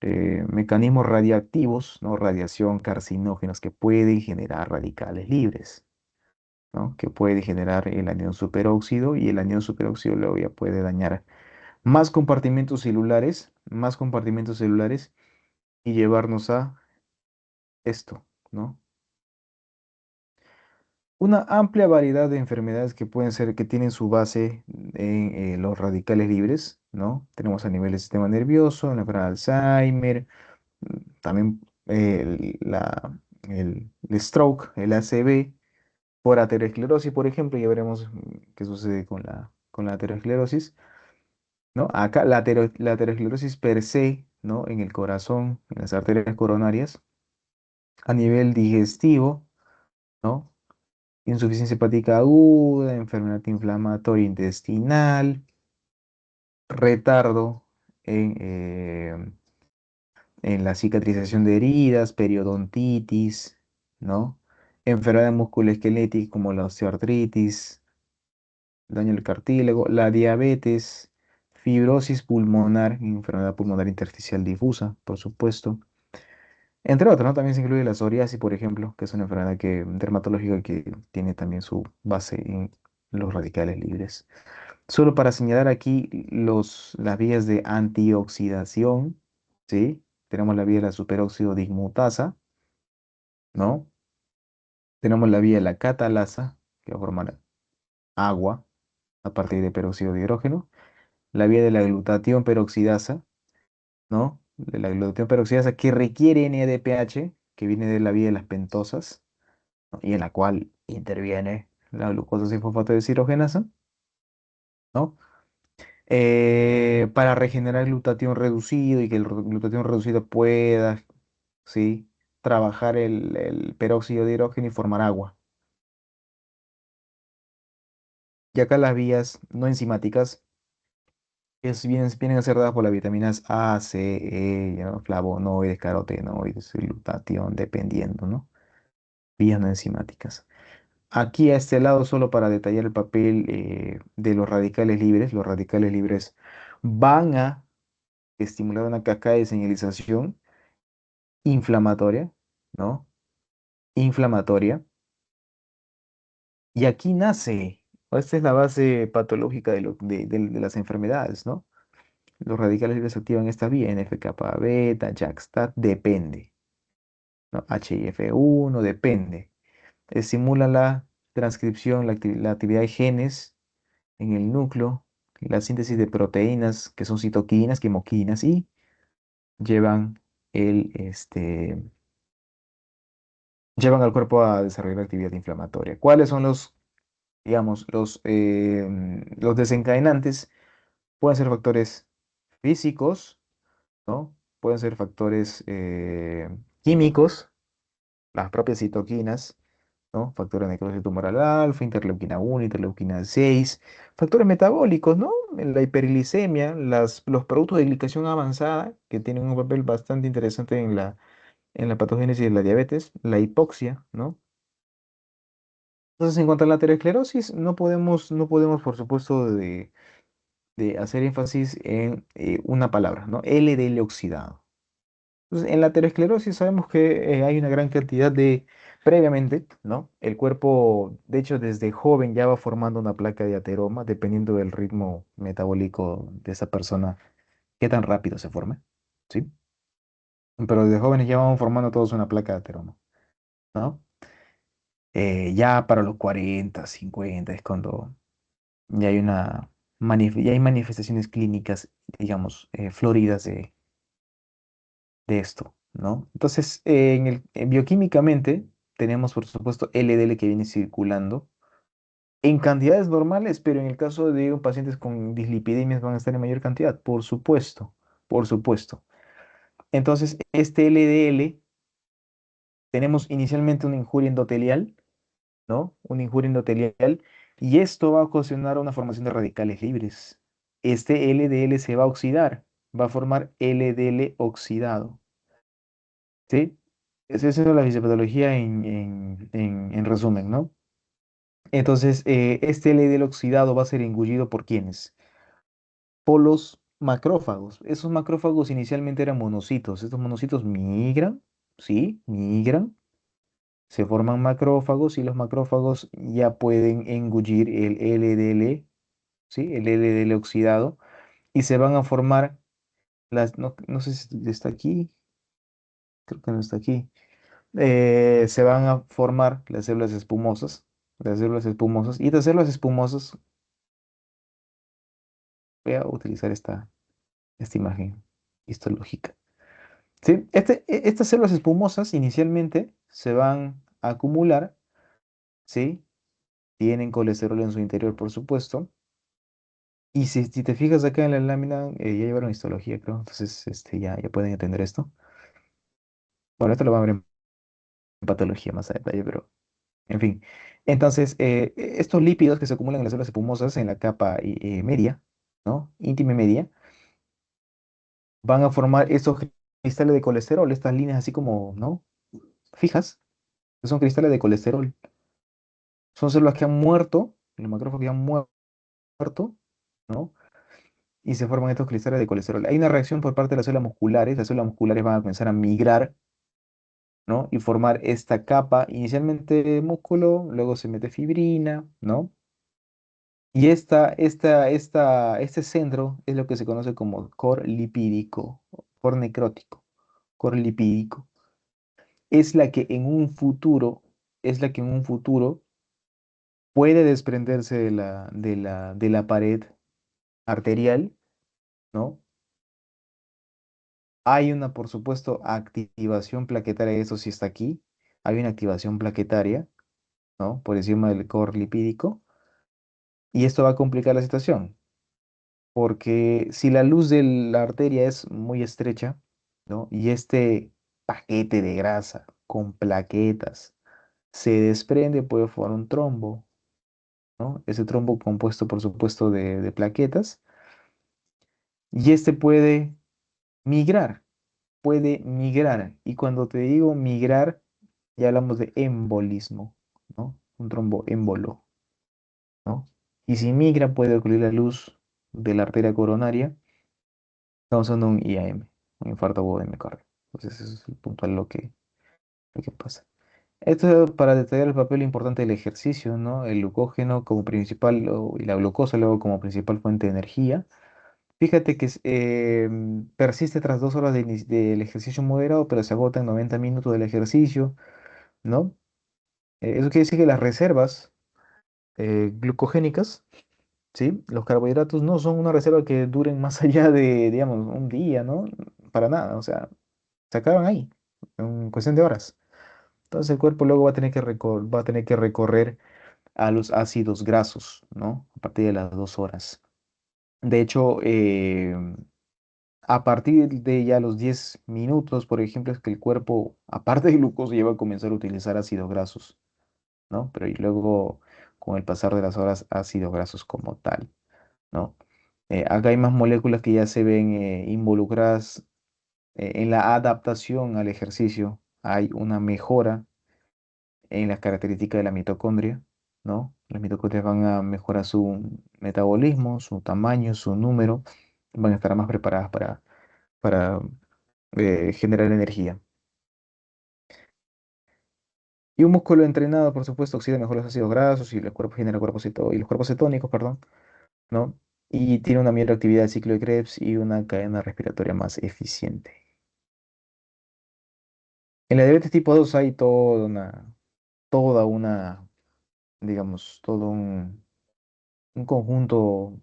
mecanismos radiactivos, ¿no? Radiación, carcinógenos que pueden generar radicales libres, ¿no? Que puede generar el anión superóxido y el anión superóxido luego ya puede dañar más compartimentos celulares y llevarnos a esto, ¿no? Una amplia variedad de enfermedades que pueden ser, que tienen su base en los radicales libres, ¿no? Tenemos a nivel del sistema nervioso, la enfermedad de Alzheimer, también el stroke, el ACV, por aterosclerosis, por ejemplo, ya veremos qué sucede con la aterosclerosis, ¿no? Acá la aterosclerosis per se, ¿no? En el corazón, en las arterias coronarias, a nivel digestivo, ¿no? Insuficiencia hepática aguda, enfermedad inflamatoria intestinal, retardo en la cicatrización de heridas, periodontitis, ¿no? Enfermedad musculoesquelética como la osteoartritis, daño del cartílago, la diabetes. fibrosis pulmonar, enfermedad pulmonar intersticial difusa, por supuesto. Entre otras, ¿no? También se incluye la psoriasis, por ejemplo, que es una enfermedad dermatológica que tiene también su base en los radicales libres. Solo para señalar aquí las vías de antioxidación, ¿sí? Tenemos la vía de la superóxido dismutasa, ¿no? Tenemos la vía de la catalasa, que va a formar agua a partir de peróxido de hidrógeno. La vía de la glutatión peroxidasa, ¿no? De la glutatión peroxidasa que requiere NADPH, que viene de la vía de las pentosas, ¿no? Y en la cual interviene la glucosa 6-fosfato deshidrogenasa, ¿no? Para regenerar glutatión reducido y que el glutatión reducido pueda, ¿sí? Trabajar el peróxido de hidrógeno y formar agua. Y acá las vías no enzimáticas vienen a ser dadas por las vitaminas A, C, E, ¿no? Flavonoides, carotenoides, glutatión, dependiendo, ¿no? Vías no enzimáticas. Aquí a este lado, solo para detallar el papel de los radicales libres van a estimular una cascada de señalización inflamatoria, ¿no? Inflamatoria. Y aquí nace, o esta es la base patológica de las enfermedades, ¿no? Los radicales libres activan esta vía, NF-kappa beta, JAK-STAT, depende, ¿no? HIF1, depende. Estimulan la transcripción, la actividad de genes en el núcleo, la síntesis de proteínas que son citoquinas, quimoquinas y llevan llevan al cuerpo a desarrollar actividad inflamatoria. ¿Cuáles son digamos, los desencadenantes? Pueden ser factores físicos, ¿no? Pueden ser factores químicos, las propias citoquinas, ¿no? Factores de necrosis tumoral alfa, interleuquina 1, interleuquina 6, factores metabólicos, ¿no? La hiperglicemia, los productos de glicación avanzada, que tienen un papel bastante interesante en la patogénesis de la diabetes, la hipoxia, ¿no? Entonces, en cuanto a la aterosclerosis, no podemos, por supuesto, de hacer énfasis en una palabra, ¿no? LDL oxidado. Entonces, en la aterosclerosis sabemos que hay una gran cantidad previamente, ¿no? El cuerpo, de hecho, desde joven ya va formando una placa de ateroma, dependiendo del ritmo metabólico de esa persona, qué tan rápido se forme, ¿sí? Pero desde jóvenes ya vamos formando todos una placa de ateroma, ¿no? Ya para los 40, 50 es cuando ya hay ya hay manifestaciones clínicas, digamos, floridas de esto, ¿no? Entonces, bioquímicamente tenemos, por supuesto, LDL que viene circulando en cantidades normales, pero en el caso de pacientes con dislipidemias van a estar en mayor cantidad, por supuesto, por supuesto. Entonces, este LDL, tenemos inicialmente una injuria endotelial, ¿no? Una injuria endotelial, y esto va a ocasionar una formación de radicales libres. Este LDL se va a oxidar, va a formar LDL oxidado, ¿sí? Esa es la fisiopatología en resumen, ¿no? Entonces, este LDL oxidado va a ser engullido ¿por quiénes? Por los macrófagos. Esos macrófagos inicialmente eran monocitos. Estos monocitos migran, ¿sí? Migran, se forman macrófagos y los macrófagos ya pueden engullir el LDL, ¿sí? El LDL oxidado y se van a formar no sé si está aquí, creo que no está aquí. Se van a formar las células espumosas, y estas células espumosas, voy a utilizar esta imagen histológica. ¿Sí? Estas células espumosas inicialmente se van a acumular, ¿sí? Tienen colesterol en su interior, por supuesto. Y si te fijas acá en la lámina, ya llevaron histología, creo. Entonces, ya pueden entender esto. Bueno, esto lo vamos a ver en patología más a detalle, pero en fin. Entonces, estos lípidos que se acumulan en las células espumosas en la capa media, ¿no? Íntima y media, van a formar estos cristales de colesterol, estas líneas así como, ¿no? Fijas, que son cristales de colesterol. Son células que han muerto, los macrófagos que han muerto, ¿no? y se forman estos cristales de colesterol. Hay una reacción por parte de las células musculares van a comenzar a migrar, ¿no? Y formar esta capa, inicialmente músculo, luego se mete fibrina, ¿no? Y este centro es lo que se conoce como core lipídico, core necrótico, core lipídico. Es la que en un futuro, es la que en un futuro puede desprenderse de la pared arterial, ¿no? Hay una, por supuesto, activación plaquetaria, eso sí está aquí. Hay una activación plaquetaria, ¿no? Por encima del core lipídico. Y esto va a complicar la situación, porque si la luz de la arteria es muy estrecha, ¿no? Y este paquete de grasa con plaquetas se desprende, puede formar un trombo, ¿no? Ese trombo compuesto, por supuesto, de plaquetas. Y este migrar, puede migrar. Y cuando te digo migrar, ya hablamos de embolismo, ¿no? Un tromboémbolo, ¿no? Y si migra, puede ocurrir la luz de la arteria coronaria, causando un IAM, un infarto agudo de miocardio. Entonces, eso es el puntual lo que pasa. Esto es para detallar el papel importante del ejercicio, ¿no? El glucógeno como principal, y la glucosa luego como principal fuente de energía. Fíjate que persiste tras 2 horas del ejercicio moderado, pero se agota en 90 minutos del ejercicio, ¿no? Eso quiere decir que las reservas glucogénicas, ¿sí? Los carbohidratos no son una reserva que duren más allá de, digamos, un día, ¿no? Para nada, o sea, se acaban ahí, en cuestión de horas. Entonces el cuerpo luego va a tener que recorrer a los ácidos grasos, ¿no? A partir de las 2 horas. De hecho, a partir de ya los 10 minutos, por ejemplo, es que el cuerpo, aparte de glucosa, ya va a comenzar a utilizar ácidos grasos, ¿no? Pero y luego, con el pasar de las horas, ácidos grasos como tal, ¿no? Acá hay más moléculas que ya se ven involucradas en la adaptación al ejercicio. Hay una mejora en las características de la mitocondria, ¿no? Las mitocondrias van a mejorar su metabolismo, su tamaño, su número, van a estar más preparadas para generar energía. Y un músculo entrenado, por supuesto, oxida mejor los ácidos grasos y el cuerpo genera y los cuerpos cetónicos, perdón, ¿no? Y tiene una mayor actividad del ciclo de Krebs y una cadena respiratoria más eficiente. En la diabetes tipo 2 hay toda una, digamos, todo un conjunto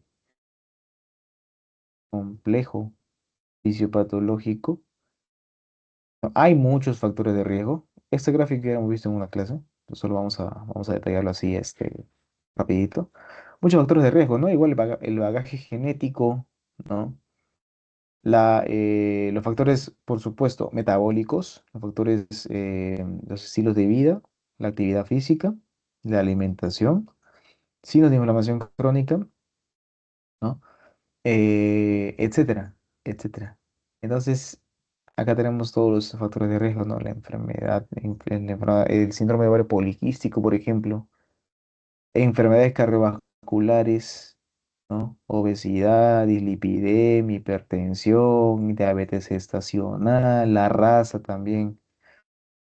complejo fisiopatológico. No, hay muchos factores de riesgo. Este gráfico ya hemos visto en una clase, entonces solo vamos a detallarlo así, rapidito. Muchos factores de riesgo, ¿no? Igual el bagaje genético, ¿no? Los factores, por supuesto, metabólicos, los factores, los estilos de vida, la actividad física, la alimentación, signos de inflamación crónica, ¿no? Etcétera, etcétera. Entonces, acá tenemos todos los factores de riesgo, ¿no? La enfermedad, el síndrome de ovario poliquístico, por ejemplo, enfermedades cardiovasculares, ¿no? Obesidad, dislipidemia, hipertensión, diabetes gestacional, la raza también,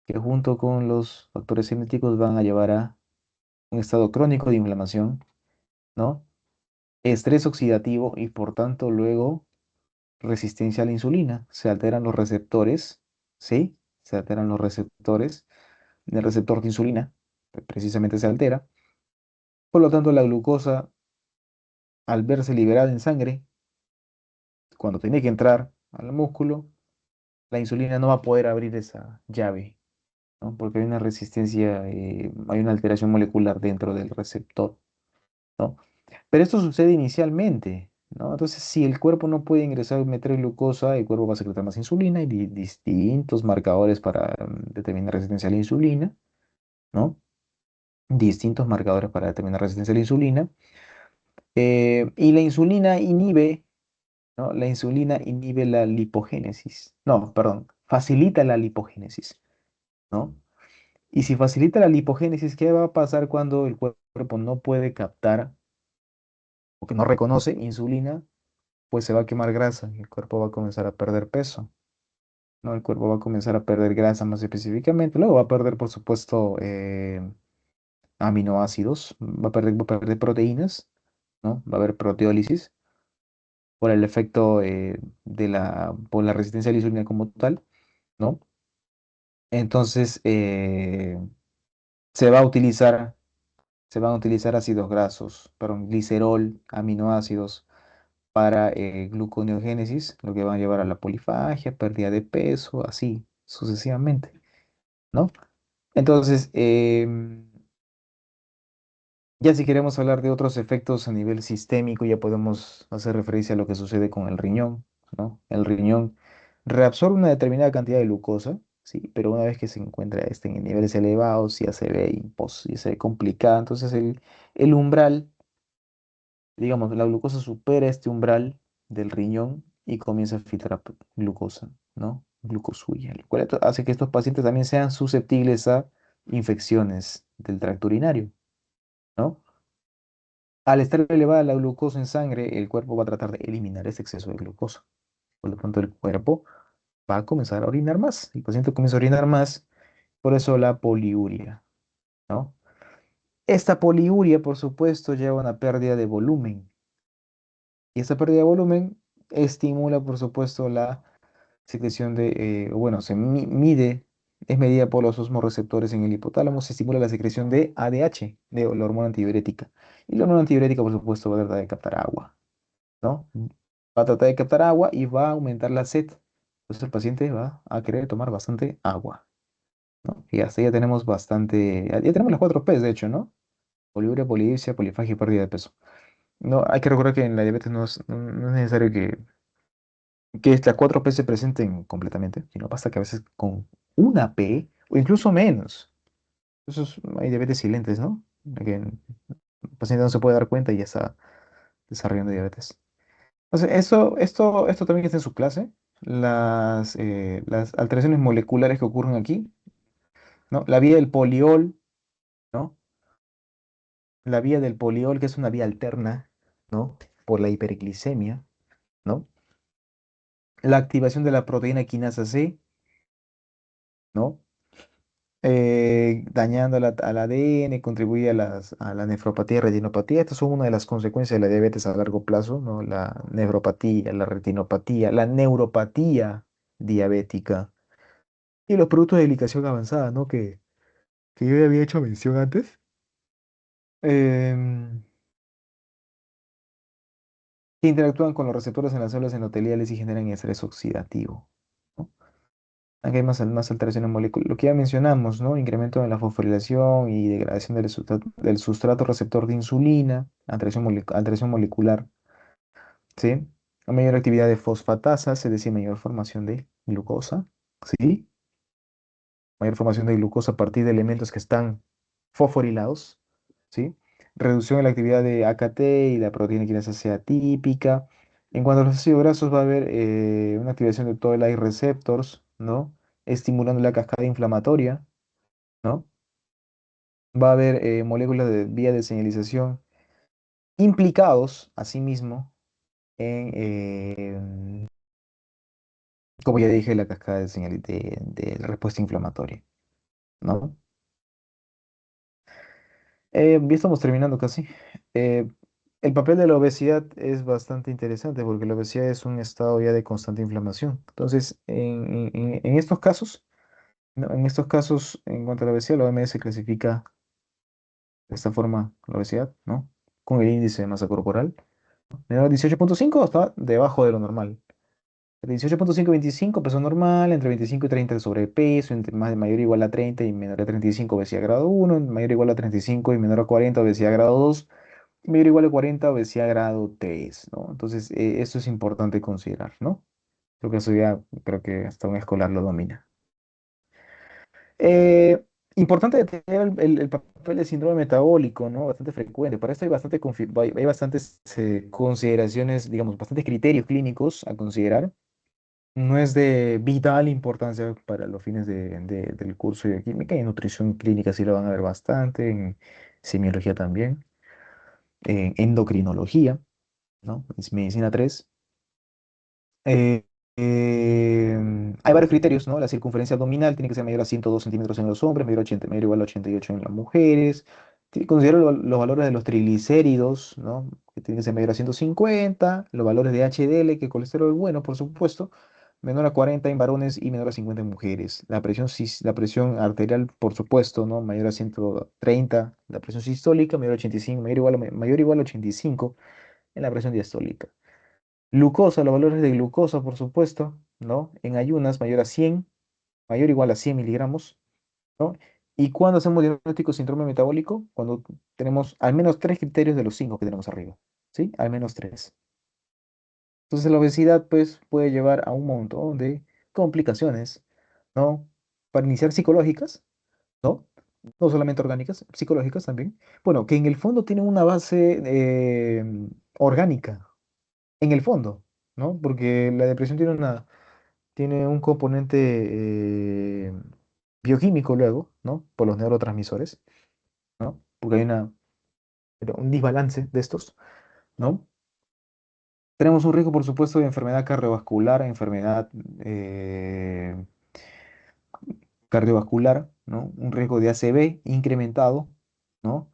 que junto con los factores genéticos van a llevar a un estado crónico de inflamación, ¿no? Estrés oxidativo y por tanto luego resistencia a la insulina. Se alteran los receptores, ¿sí? Se alteran los receptores. El receptor de insulina precisamente se altera. Por lo tanto, la glucosa, al verse liberada en sangre, cuando tiene que entrar al músculo, la insulina no va a poder abrir esa llave, ¿no? Porque hay una resistencia, hay una alteración molecular dentro del receptor, ¿no? Pero esto sucede inicialmente, ¿no? Entonces, si el cuerpo no puede ingresar, meter glucosa, el cuerpo va a secretar más insulina y distintos marcadores para determinar resistencia a la insulina, ¿no? Distintos marcadores para determinar resistencia a la insulina. Y la insulina inhibe, ¿no? La insulina inhibe la lipogénesis. No, perdón, facilita la lipogénesis, ¿no? Y si facilita la lipogénesis, ¿qué va a pasar cuando el cuerpo no puede captar o que no reconoce insulina? pues se va a quemar grasa y el cuerpo va a comenzar a perder peso, ¿no? El cuerpo va a comenzar a perder grasa más específicamente, luego va a perder, por supuesto, aminoácidos, va a perder proteínas, ¿no? Va a haber proteólisis por el efecto por la resistencia a la insulina como tal, ¿no? Entonces, se va a utilizar, se van a utilizar ácidos grasos, perdón, glicerol, aminoácidos para gluconeogénesis, lo que va a llevar a la polifagia, pérdida de peso, así sucesivamente, ¿no? Entonces, ya si queremos hablar de otros efectos a nivel sistémico, ya podemos hacer referencia a lo que sucede con el riñón, ¿no? El riñón reabsorbe una determinada cantidad de glucosa, sí, pero una vez que se encuentra en niveles elevados, ya se ve ya se ve complicado. Entonces el umbral, digamos, la glucosa supera este umbral del riñón y comienza a filtrar glucosa, ¿no? Glucosuria, lo cual hace que estos pacientes también sean susceptibles a infecciones del tracto urinario, ¿no? Al estar elevada la glucosa en sangre, el cuerpo va a tratar de eliminar ese exceso de glucosa. Por lo tanto, el cuerpo va a comenzar a orinar más. El paciente comienza a orinar más, por eso la poliuria, ¿no? Esta poliuria, por supuesto, lleva a una pérdida de volumen. Y esta pérdida de volumen estimula, por supuesto, la secreción bueno, mide, es medida por los osmorreceptores en el hipotálamo, se estimula la secreción de ADH, de la hormona antidiurética. Y la hormona antidiurética, por supuesto, va a tratar de captar agua, ¿no? Va a tratar de captar agua y va a aumentar la sed. Entonces el paciente va a querer tomar bastante agua, ¿no? Y hasta ya tenemos bastante, ya tenemos las 4 P's, de hecho, ¿no? Poliuria, polidipsia, polifagia y pérdida de peso. No, hay que recordar que en la diabetes no es necesario que las 4 P se presenten completamente, sino basta que a veces con una P o incluso menos. Hay diabetes silentes, ¿no? Que el paciente no se puede dar cuenta y ya está desarrollando diabetes. Entonces, esto también está en su clase. Las alteraciones moleculares que ocurren aquí, ¿no? La vía del poliol, ¿no? La vía del poliol, que es una vía alterna, ¿no? Por la hiperglicemia, ¿no? La activación de la proteína quinasa C, ¿no? Dañando al ADN, contribuye a la nefropatía y retinopatía. Estas son una de las consecuencias de la diabetes a largo plazo, ¿no? La nefropatía, la retinopatía, la neuropatía diabética y los productos de glicación avanzada, ¿no? Que yo ya había hecho mención antes, em, que interactúan con los receptores en las células endoteliales y generan estrés oxidativo, ¿no? Aquí hay más alteraciones moleculares. Lo que ya mencionamos, ¿no? Incremento de la fosforilación y degradación del sustrato receptor de insulina, alteración molecular, ¿sí? A mayor actividad de fosfatasas, es decir, mayor formación de glucosa, ¿sí? Mayor formación de glucosa a partir de elementos que están fosforilados, ¿sí? Reducción en la actividad de AKT y la proteína quinasa C atípica. En cuanto a los ácidos grasos, va a haber una activación de toll like receptors, ¿no? Estimulando la cascada inflamatoria, ¿no? Va a haber moléculas de vía de señalización implicados, asimismo, en, como ya dije, la cascada de respuesta inflamatoria, ¿no? Ya estamos terminando casi. Eh, el papel de la obesidad es bastante interesante porque la obesidad es un estado ya de constante inflamación. Entonces, en estos casos, ¿no? En estos casos, en cuanto a la obesidad, la OMS clasifica de esta forma la obesidad, ¿no? Con el índice de masa corporal. Menor a 18,5 está debajo de lo normal. De 18,5 a 25, peso normal, entre 25 y 30 de sobrepeso, mayor o igual a 30 y menor a 35, obesidad grado 1, mayor o igual a 35 y menor a 40, obesidad grado 2, y mayor o igual a 40, obesidad grado 3, ¿no? Entonces, esto es importante considerar, ¿no? Creo que eso ya, creo que hasta un escolar lo domina. Eh, Importante detener el papel del síndrome metabólico, ¿no? Bastante frecuente. Para esto hay bastantes consideraciones, digamos, bastantes criterios clínicos a considerar. No es de vital importancia para los fines del curso de química y en nutrición clínica sí lo van a ver bastante, en semiología también, en endocrinología, ¿no? Es medicina 3. Eh, Hay varios criterios, ¿no? La circunferencia abdominal tiene que ser mayor a 102 centímetros en los hombres, mayor o igual a 88 en las mujeres. Considero los valores de los triglicéridos, ¿no? Que tienen que ser mayor a 150. Los valores de HDL, que colesterol bueno, por supuesto, menor a 40 en varones y menor a 50 en mujeres. La presión arterial, por supuesto, ¿no? Mayor a 130. La presión sistólica, mayor a 85, mayor o igual a 85 en la presión diastólica. Glucosa, los valores de glucosa, por supuesto, ¿no? En ayunas, mayor o igual a 100 miligramos, ¿no? ¿Y cuando hacemos diagnóstico de síndrome metabólico? Cuando tenemos al menos tres criterios de los cinco que tenemos arriba, ¿sí? Al menos tres. Entonces la obesidad, pues, puede llevar a un montón de complicaciones, ¿no? Para iniciar psicológicas, ¿no? No solamente orgánicas, psicológicas también. Bueno, que en el fondo tienen una base orgánica, en el fondo, ¿no? Porque la depresión tiene un componente bioquímico luego, ¿no? Por los neurotransmisores, ¿no? Porque hay un desbalance de estos, ¿no? Tenemos un riesgo, por supuesto, de enfermedad eh, cardiovascular, ¿no? Un riesgo de ACV incrementado, ¿no?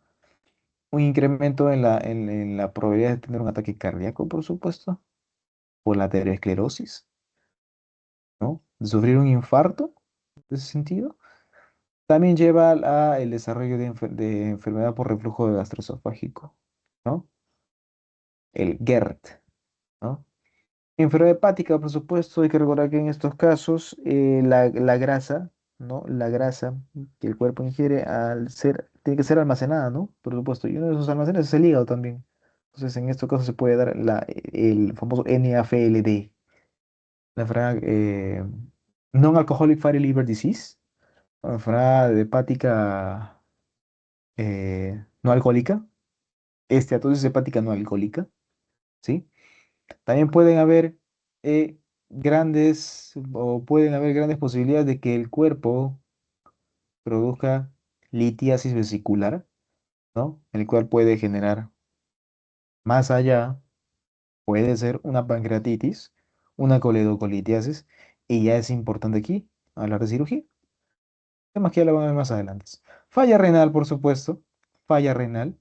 Un incremento en la probabilidad de tener un ataque cardíaco, por supuesto, por la aterosclerosis, ¿no? De sufrir un infarto, en ese sentido. También lleva a el desarrollo de enfermedad por reflujo gastroesofágico, ¿no? El GERD, ¿no? Enfermedad hepática, por supuesto, hay que recordar que en estos casos la grasa, ¿no? La grasa que el cuerpo ingiere tiene que ser almacenada, ¿no? Por supuesto, y uno de esos almacenes es el hígado también. Entonces, en estos casos se puede dar el famoso NAFLD, la enfermedad Non-Alcoholic Fatty Liver Disease, la enfermedad hepática no alcohólica, esteatosis hepática no alcohólica, ¿sí? También eh, pueden haber grandes posibilidades de que el cuerpo produzca litiasis vesicular, ¿no? El cual puede generar más allá, puede ser una pancreatitis, una coledocolitiasis, y ya es importante aquí hablar de cirugía. Temas que ya lo vamos a ver más adelante. Falla renal, por supuesto, falla renal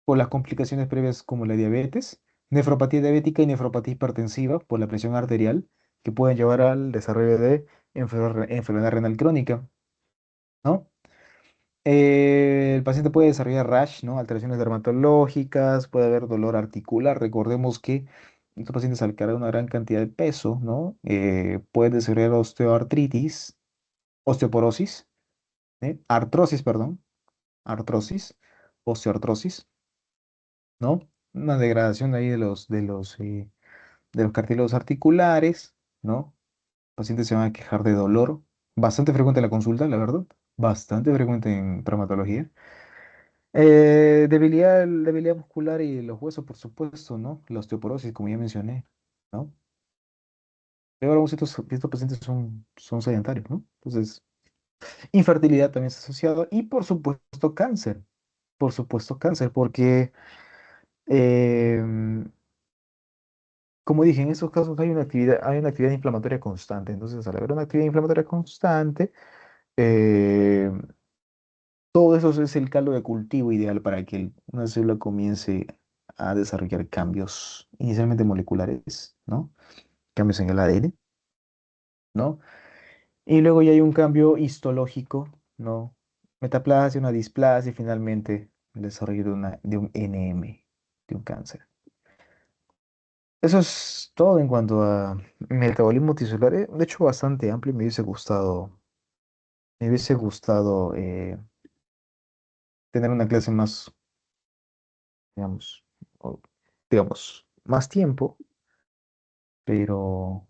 por las complicaciones previas como la diabetes, nefropatía diabética y nefropatía hipertensiva por la presión arterial, que pueden llevar al desarrollo de enfermedad renal crónica, ¿no? El paciente puede desarrollar rash, ¿no? Alteraciones dermatológicas, puede haber dolor articular. Recordemos que estos pacientes al cargar una gran cantidad de peso, ¿no? Pueden desarrollar osteoartritis, osteoporosis, artrosis, perdón, artrosis, osteoartrosis, ¿no? Una degradación ahí de los cartílagos articulares, ¿no? El paciente se va a quejar de dolor, bastante frecuente en la consulta, la verdad, bastante frecuente en traumatología. Debilidad muscular y los huesos, por supuesto, ¿no? La osteoporosis, como ya mencioné, ¿no? Pero ahora estos pacientes son sedentarios, ¿no? Entonces, infertilidad también está asociado y, por supuesto, cáncer, porque em, como dije, en estos casos hay una actividad inflamatoria constante. Entonces, al haber una actividad inflamatoria constante, eh, todo eso es el caldo de cultivo ideal para que una célula comience a desarrollar cambios inicialmente moleculares, ¿no? Cambios en el ADN, ¿no? Y luego ya hay un cambio histológico, ¿no? Metaplasia, una displasia y finalmente el desarrollo de un NM, de un cáncer. Eso es todo en cuanto a metabolismo tisular. De hecho, bastante amplio. Me hubiese gustado tener una clase más, digamos, o, digamos, más tiempo, pero